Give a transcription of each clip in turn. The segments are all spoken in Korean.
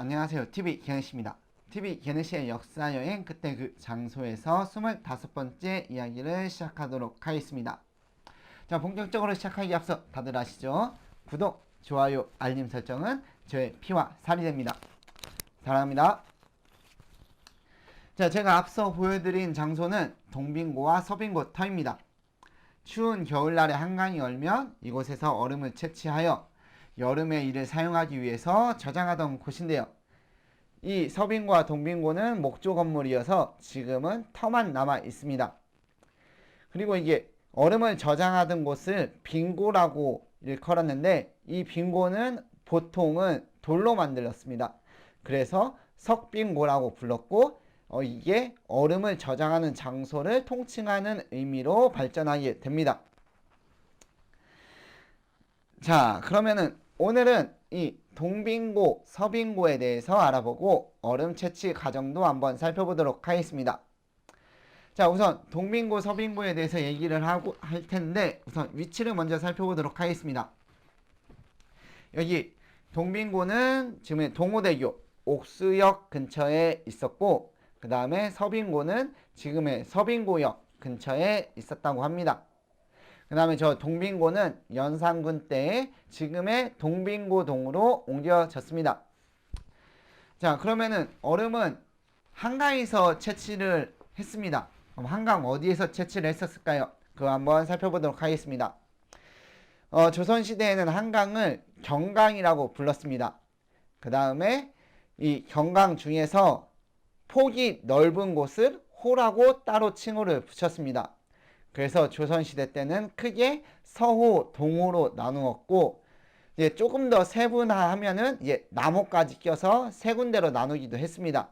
안녕하세요. TV 게네시입니다. TV 게네시의 역사여행 그때 그 장소에서 25번째 이야기를 시작하도록 하겠습니다. 자, 본격적으로 시작하기 앞서 다들 아시죠? 구독, 좋아요, 알림 설정은 저의 피와 살이 됩니다. 사랑합니다. 자, 제가 앞서 보여드린 장소는 동빙고와 서빙고 터입니다. 추운 겨울날에 한강이 얼면 이곳에서 얼음을 채취하여 여름에 이를 사용하기 위해서 저장하던 곳인데요. 이 서빙고와 동빙고는 목조 건물이어서 지금은 터만 남아 있습니다. 그리고 이게 얼음을 저장하던 곳을 빙고라고 일컬었는데 이 빙고는 보통은 돌로 만들었습니다. 그래서 석빙고라고 불렀고 이게 얼음을 저장하는 장소를 통칭하는 의미로 발전하게 됩니다. 자, 그러면은 오늘은 이 동빙고, 서빙고에 대해서 알아보고 얼음 채취 과정도 한번 살펴보도록 하겠습니다. 자, 우선 동빙고, 서빙고에 대해서 얘기를 할 텐데 우선 위치를 먼저 살펴보도록 하겠습니다. 여기 동빙고는 지금 동호대교 옥수역 근처에 있었고 그 다음에 서빙고는 지금의 서빙고역 근처에 있었다고 합니다. 그 다음에 저 동빙고는 연산군 때에 지금의 동빙고동으로 옮겨졌습니다. 자, 그러면은 얼음은 한강에서 채취를 했습니다. 그럼 한강 어디에서 채취를 했었을까요? 그거 한번 살펴보도록 하겠습니다. 조선시대에는 한강을 경강이라고 불렀습니다. 그 다음에 이 경강 중에서 폭이 넓은 곳을 호라고 따로 칭호를 붙였습니다. 그래서 조선시대 때는 크게 서호, 동호로 나누었고 이제 조금 더 세분화하면은 이제 남호까지 껴서 세 군데로 나누기도 했습니다.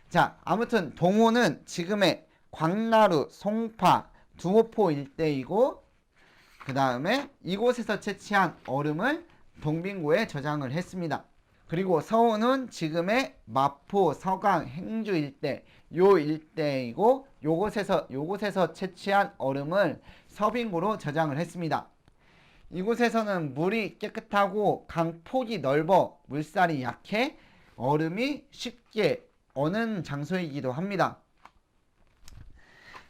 자, 아무튼 동호는 지금의 광나루, 송파, 두모포 일대이고 그 다음에 이곳에서 채취한 얼음을 동빙고에 저장을 했습니다. 그리고 서호는 지금의 마포, 서강, 행주 일대 요 일대이고 요곳에서 채취한 얼음을 서빙고로 저장을 했습니다. 이곳에서는 물이 깨끗하고 강폭이 넓어 물살이 약해 얼음이 쉽게 어는 장소이기도 합니다.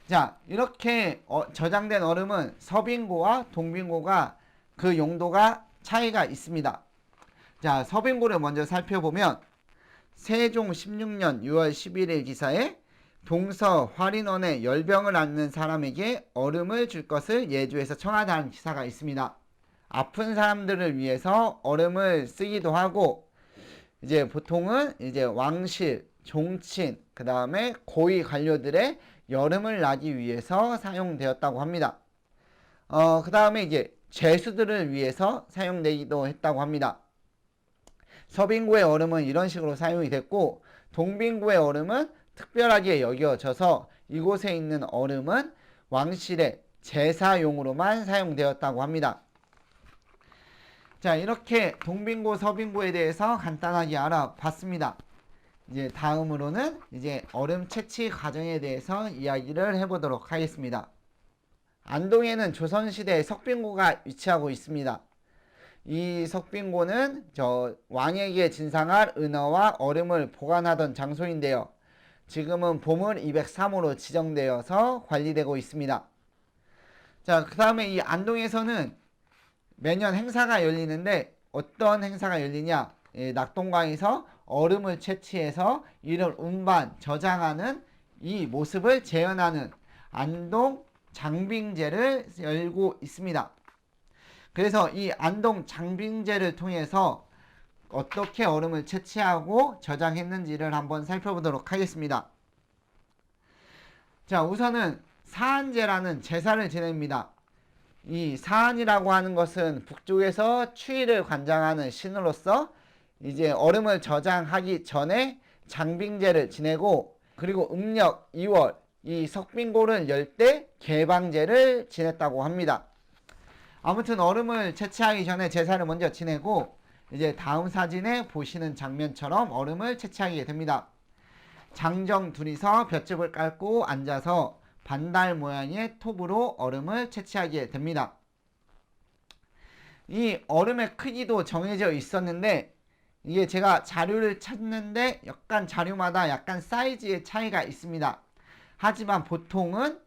자, 이렇게 저장된 얼음은 서빙고와 동빙고가 그 용도가 차이가 있습니다. 자, 서빙고를 먼저 살펴보면 세종 16년 6월 11일 기사에 동서 활인원에 열병을 앓는 사람에게 얼음을 줄 것을 예주에서 청하다는 기사가 있습니다. 아픈 사람들을 위해서 얼음을 쓰기도 하고 이제 보통은 이제 왕실, 종친, 그 다음에 고위 관료들의 여름을 나기 위해서 사용되었다고 합니다. 그 다음에 이제 죄수들을 위해서 사용되기도 했다고 합니다. 서빙고의 얼음은 이런 식으로 사용이 됐고 동빙고의 얼음은 특별하게 여겨져서 이곳에 있는 얼음은 왕실의 제사용으로만 사용되었다고 합니다. 자, 이렇게 동빙고, 서빙고에 대해서 간단하게 알아봤습니다. 이제 다음으로는 이제 얼음 채취 과정에 대해서 이야기를 해보도록 하겠습니다. 안동에는 조선시대의 석빙고가 위치하고 있습니다. 이 석빙고는 저 왕에게 진상할 은어와 얼음을 보관하던 장소인데요. 지금은 보물 203호로 지정되어서 관리되고 있습니다. 자, 그 다음에 이 안동에서는 매년 행사가 열리는데 어떤 행사가 열리냐? 낙동강에서 얼음을 채취해서 이를 운반, 저장하는 이 모습을 재현하는 안동 장빙제를 열고 있습니다. 그래서 이 안동 장빙제를 통해서 어떻게 얼음을 채취하고 저장했는지를 한번 살펴보도록 하겠습니다. 자, 우선은 사안제라는 제사를 지냅니다. 이 사안이라고 하는 것은 북쪽에서 추위를 관장하는 신으로서 이제 얼음을 저장하기 전에 장빙제를 지내고 그리고 음력 2월 이 석빙고를 열 때 개방제를 지냈다고 합니다. 아무튼 얼음을 채취하기 전에 제사를 먼저 지내고 이제 다음 사진에 보시는 장면처럼 얼음을 채취하게 됩니다. 장정 둘이서 볏짚을 깔고 앉아서 반달 모양의 톱으로 얼음을 채취하게 됩니다. 이 얼음의 크기도 정해져 있었는데 이게 제가 자료를 찾는데 약간 자료마다 약간 사이즈의 차이가 있습니다. 하지만 보통은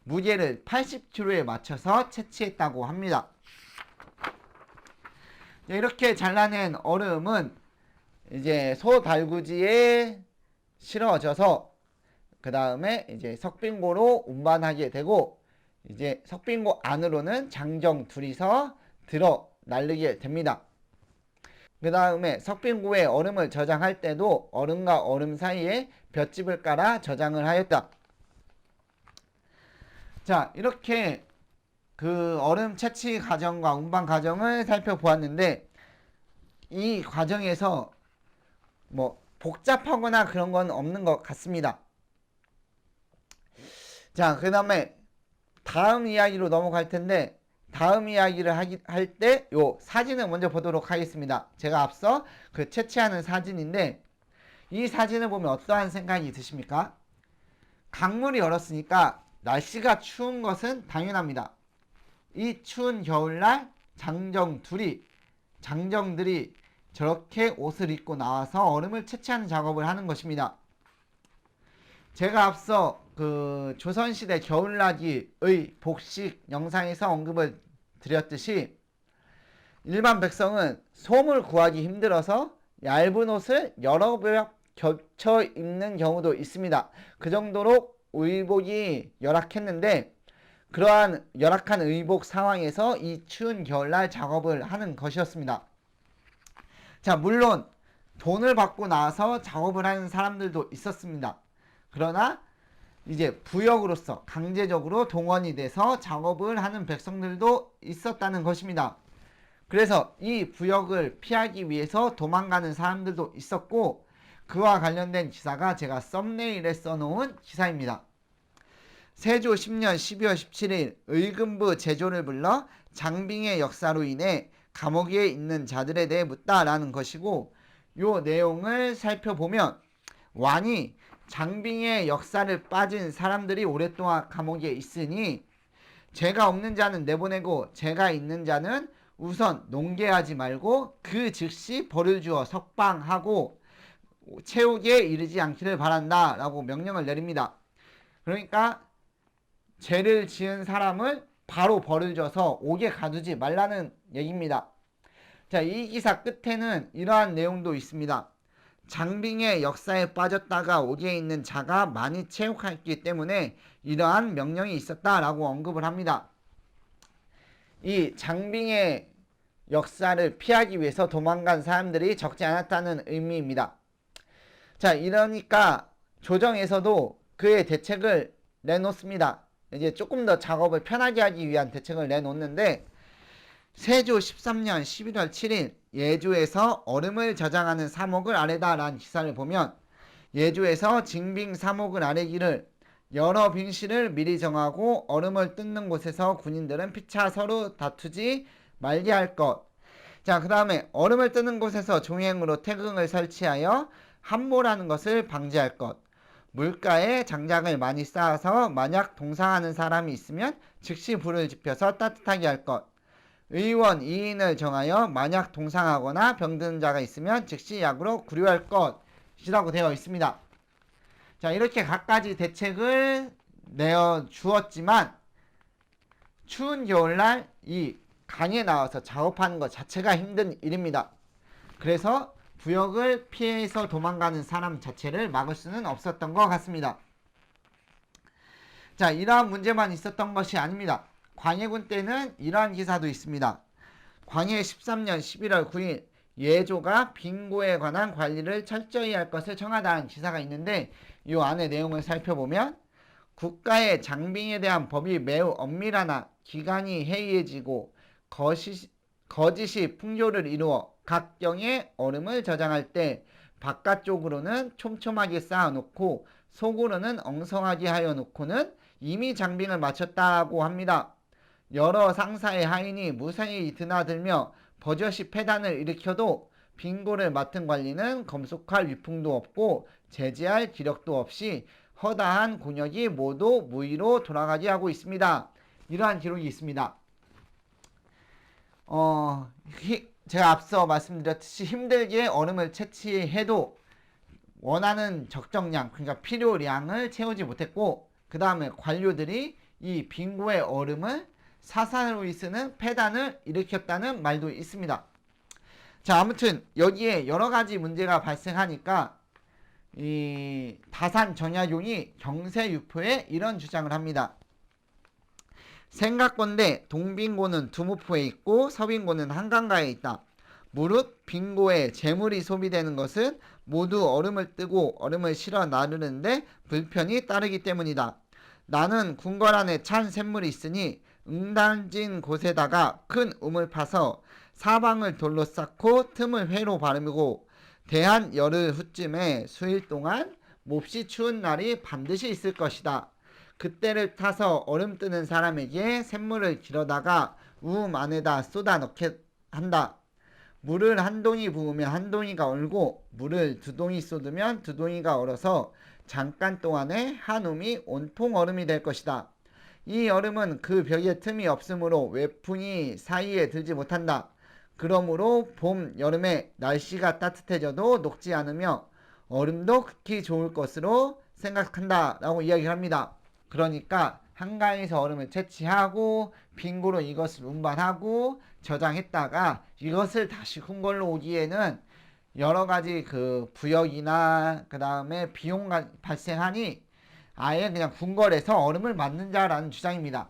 무게를 80kg에 맞춰서 채취했다고 합니다. 이렇게 잘라낸 얼음은 이제 소달구지에 실어져서 그 다음에 이제 석빙고로 운반하게 되고, 이제 석빙고 안으로는 장정 둘이서 들어 날르게 됩니다. 그 다음에 석빙고에 얼음을 저장할 때도 얼음과 얼음 사이에 볏짚을 깔아 저장을 하였다. 자, 이렇게 그 얼음 채취 과정과 운반 과정을 살펴보았는데, 이 과정에서 뭐 복잡하거나 그런 건 없는 것 같습니다. 자, 그 다음에 다음 이야기로 넘어갈 텐데, 다음 이야기를 할 때 요 사진을 먼저 보도록 하겠습니다. 제가 앞서 그 채취하는 사진인데, 이 사진을 보면 어떠한 생각이 드십니까? 강물이 얼었으니까 날씨가 추운 것은 당연합니다. 이 추운 겨울날 장정들이 저렇게 옷을 입고 나와서 얼음을 채취하는 작업을 하는 것입니다. 제가 앞서 그 조선시대 겨울나기의 복식 영상에서 언급을 드렸듯이, 일반 백성은 솜을 구하기 힘들어서 얇은 옷을 여러 벌 겹쳐 입는 경우도 있습니다. 그 정도로 의복이 열악했는데, 그러한 열악한 의복 상황에서 이 추운 겨울날 작업을 하는 것이었습니다. 자, 물론 돈을 받고 나서 작업을 하는 사람들도 있었습니다. 그러나 이제 부역으로서 강제적으로 동원이 돼서 작업을 하는 백성들도 있었다는 것입니다. 그래서 이 부역을 피하기 위해서 도망가는 사람들도 있었고, 그와 관련된 기사가 제가 썸네일에 써놓은 기사입니다. 세조 10년 12월 17일 의금부 제조를 불러 장빙의 역사로 인해 감옥에 있는 자들에 대해 묻다라는 것이고, 요 내용을 살펴보면 왕이 장빙의 역사를 빠진 사람들이 오랫동안 감옥에 있으니 죄가 없는 자는 내보내고 죄가 있는 자는 우선 농계하지 말고 그 즉시 벌을 주어 석방하고 채옥에 이르지 않기를 바란다 라고 명령을 내립니다. 그러니까 죄를 지은 사람을 바로 벌을 줘서 옥에 가두지 말라는 얘기입니다. 자, 이 기사 끝에는 이러한 내용도 있습니다. 장빙의 역사에 빠졌다가 옥에 있는 자가 많이 채옥했기 때문에 이러한 명령이 있었다라고 언급을 합니다. 이 장빙의 역사를 피하기 위해서 도망간 사람들이 적지 않았다는 의미입니다. 자, 이러니까 조정에서도 그의 대책을 내놓습니다. 이제 조금 더 작업을 편하게 하기 위한 대책을 내놓는데, 세조 13년 11월 7일 예조에서 얼음을 저장하는 사목을 아래다라는 기사를 보면, 예조에서 징빙 사목을 아래기를 여러 빙실을 미리 정하고 얼음을 뜯는 곳에서 군인들은 피차 서로 다투지 말게 할 것. 자, 그 다음에 얼음을 뜨는 곳에서 종행으로 태극을 설치하여 함몰하는 것을 방지할 것. 물가에 장작을 많이 쌓아서 만약 동상하는 사람이 있으면 즉시 불을 지펴서 따뜻하게 할 것. 의원 2인을 정하여 만약 동상하거나 병드는 자가 있으면 즉시 약으로 구류할 것이라고 되어 있습니다. 자, 이렇게 갖가지 대책을 내어 주었지만 추운 겨울날 이 강에 나와서 작업하는 것 자체가 힘든 일입니다. 그래서 부역을 피해서 도망가는 사람 자체를 막을 수는 없었던 것 같습니다. 자, 이러한 문제만 있었던 것이 아닙니다. 광해군 때는 이러한 기사도 있습니다. 광해 13년 11월 9일 예조가 빙고에 관한 관리를 철저히 할 것을 청하다는 기사가 있는데, 이 안의 내용을 살펴보면 국가의 장빙에 대한 법이 매우 엄밀하나 기간이 해이해지고 거짓이 풍조를 이루어 각경의 얼음을 저장할 때 바깥쪽으로는 촘촘하게 쌓아놓고 속으로는 엉성하게 하여 놓고는 이미 장빙을 마쳤다고 합니다. 여러 상사의 하인이 무사히 드나들며 버젓이 폐단을 일으켜도 빙고를 맡은 관리는 검속할 위풍도 없고 제재할 기력도 없이 허다한 곤역이 모두 무의로 돌아가게 하고 있습니다. 이러한 기록이 있습니다. 제가 앞서 말씀드렸듯이 힘들게 얼음을 채취해도 원하는 적정량, 그러니까 필요량을 채우지 못했고, 그 다음에 관료들이 이 빙고의 얼음을 사산으로 쓰는 폐단을 일으켰다는 말도 있습니다. 자, 아무튼 여기에 여러 가지 문제가 발생하니까 이 다산정약용이 경세유포에 이런 주장을 합니다. 생각건대 동빙고는 두모포에 있고 서빙고는 한강가에 있다. 무릇 빙고에 재물이 소비되는 것은 모두 얼음을 뜨고 얼음을 실어 나르는데 불편이 따르기 때문이다. 나는 궁궐 안에 찬 샘물이 있으니 응단진 곳에다가 큰 우물 파서 사방을 돌로 쌓고 틈을 회로 바르고 대한 열흘 후쯤에 수일 동안 몹시 추운 날이 반드시 있을 것이다. 그때를 타서 얼음 뜨는 사람에게 샘물을 길어다가 우음 안에다 쏟아 넣게 한다. 물을 한 동이 부으면 한 동이가 얼고 물을 두 동이 쏟으면 두 동이가 얼어서 잠깐 동안에 한 움이 온통 얼음이 될 것이다. 이 얼음은 그 벽에 틈이 없으므로 외풍이 사이에 들지 못한다. 그러므로 봄, 여름에 날씨가 따뜻해져도 녹지 않으며 얼음도 극히 좋을 것으로 생각한다 라고 이야기를 합니다. 그러니까 한강에서 얼음을 채취하고 빙고로 이것을 운반하고 저장했다가 이것을 다시 궁궐로 오기에는 여러 가지 그 부역이나 그 다음에 비용가 발생하니 아예 그냥 궁궐에서 얼음을 만든다라는 주장입니다.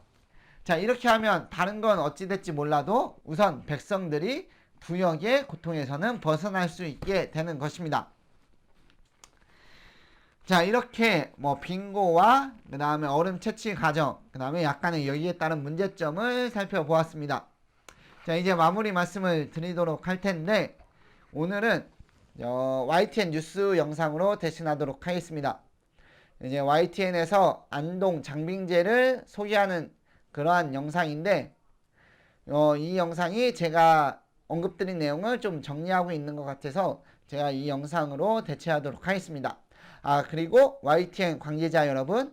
자, 이렇게 하면 다른 건 어찌됐지 몰라도 우선 백성들이 부역의 고통에서는 벗어날 수 있게 되는 것입니다. 자, 이렇게 뭐 빙고와 그 다음에 얼음 채취 과정, 그 다음에 약간의 여기에 따른 문제점을 살펴보았습니다. 자, 이제 마무리 말씀을 드리도록 할 텐데 오늘은 YTN 뉴스 영상으로 대신하도록 하겠습니다. 이제 YTN에서 안동 장빙제를 소개하는 그러한 영상인데 이 영상이 제가 언급드린 내용을 좀 정리하고 있는 것 같아서 제가 이 영상으로 대체하도록 하겠습니다. 그리고 YTN 관계자 여러분,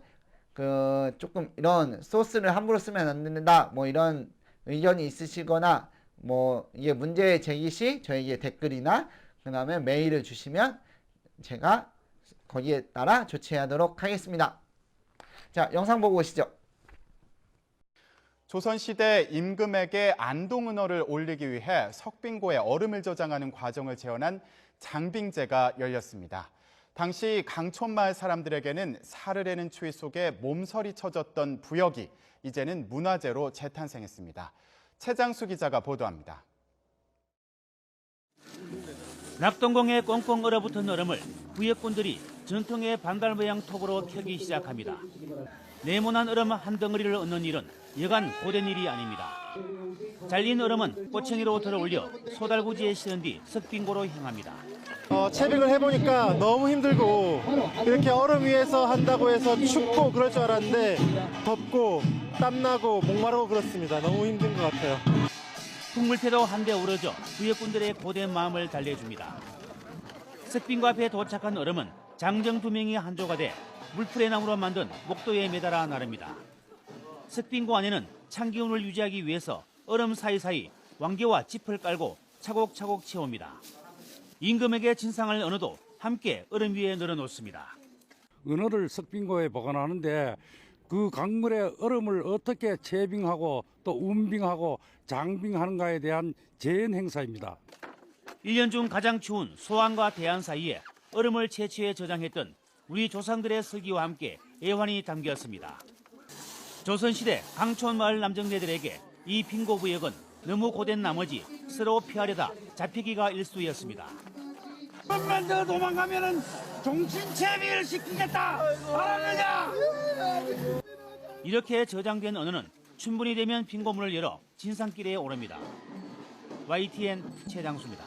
조금 이런 소스를 함부로 쓰면 안 된다, 뭐 이런 의견이 있으시거나, 뭐 이게 문제 제기 시 저에게 댓글이나 그 다음에 메일을 주시면 제가 거기에 따라 조치하도록 하겠습니다. 자, 영상 보고 오시죠. 조선시대 임금에게 안동은어를 올리기 위해 석빙고에 얼음을 저장하는 과정을 재현한 장빙제가 열렸습니다. 당시 강촌마을 사람들에게는 사르르는 추위 속에 몸서리 쳐졌던 부역이 이제는 문화재로 재탄생했습니다. 최장수 기자가 보도합니다. 낙동강에 꽁꽁 얼어붙은 얼음을 부역꾼들이 전통의 반달 모양 톱으로 켜기 시작합니다. 네모난 얼음 한 덩어리를 얻는 일은 여간 고된 일이 아닙니다. 잘린 얼음은 꼬챙이로 들어올려 소달구지에 실은 뒤 석빙고로 향합니다. 채빙을 해보니까 너무 힘들고 이렇게 얼음 위에서 한다고 해서 춥고 그럴 줄 알았는데 덥고 땀나고 목마르고 그렇습니다. 너무 힘든 것 같아요. 풍물패도 한데 우러져 부역꾼들의 고된 마음을 달래줍니다. 석빙고 앞에 도착한 얼음은 장정 2명이 한조가 돼 물풀의 나무로 만든 목도에 매달아 나릅니다. 석빙고 안에는 찬 기운을 유지하기 위해서 얼음 사이사이 왕개와 짚을 깔고 차곡차곡 채웁니다. 임금에게 진상을 언어도 함께 얼음 위에 늘어놓습니다. 은어를 석빙고에 보관하는데 그 강물의 얼음을 어떻게 채빙하고 또 운빙하고 장빙하는가에 대한 재현 행사입니다. 1년 중 가장 추운 소환과 대한 사이에 얼음을 채취해 저장했던 우리 조상들의 슬기와 함께 애환이 담겼습니다. 조선시대 강촌마을 남정네들에게 이 빙고부역은 너무 고된 나머지 서로 피하려다 잡히기가 일쑤였습니다. 조금만 더 도망가면은 종신체비를 시키겠다. 알았느냐? 이렇게 저장된 언어는 충분히 되면 빙고문을 열어 진상길에 오릅니다. YTN 최장수입니다.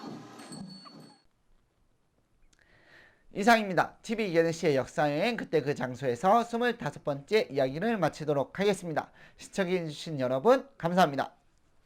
이상입니다. TV 이겨는씨의 역사여행 그때 그 장소에서 25번째 이야기를 마치도록 하겠습니다. 시청해주신 여러분 감사합니다.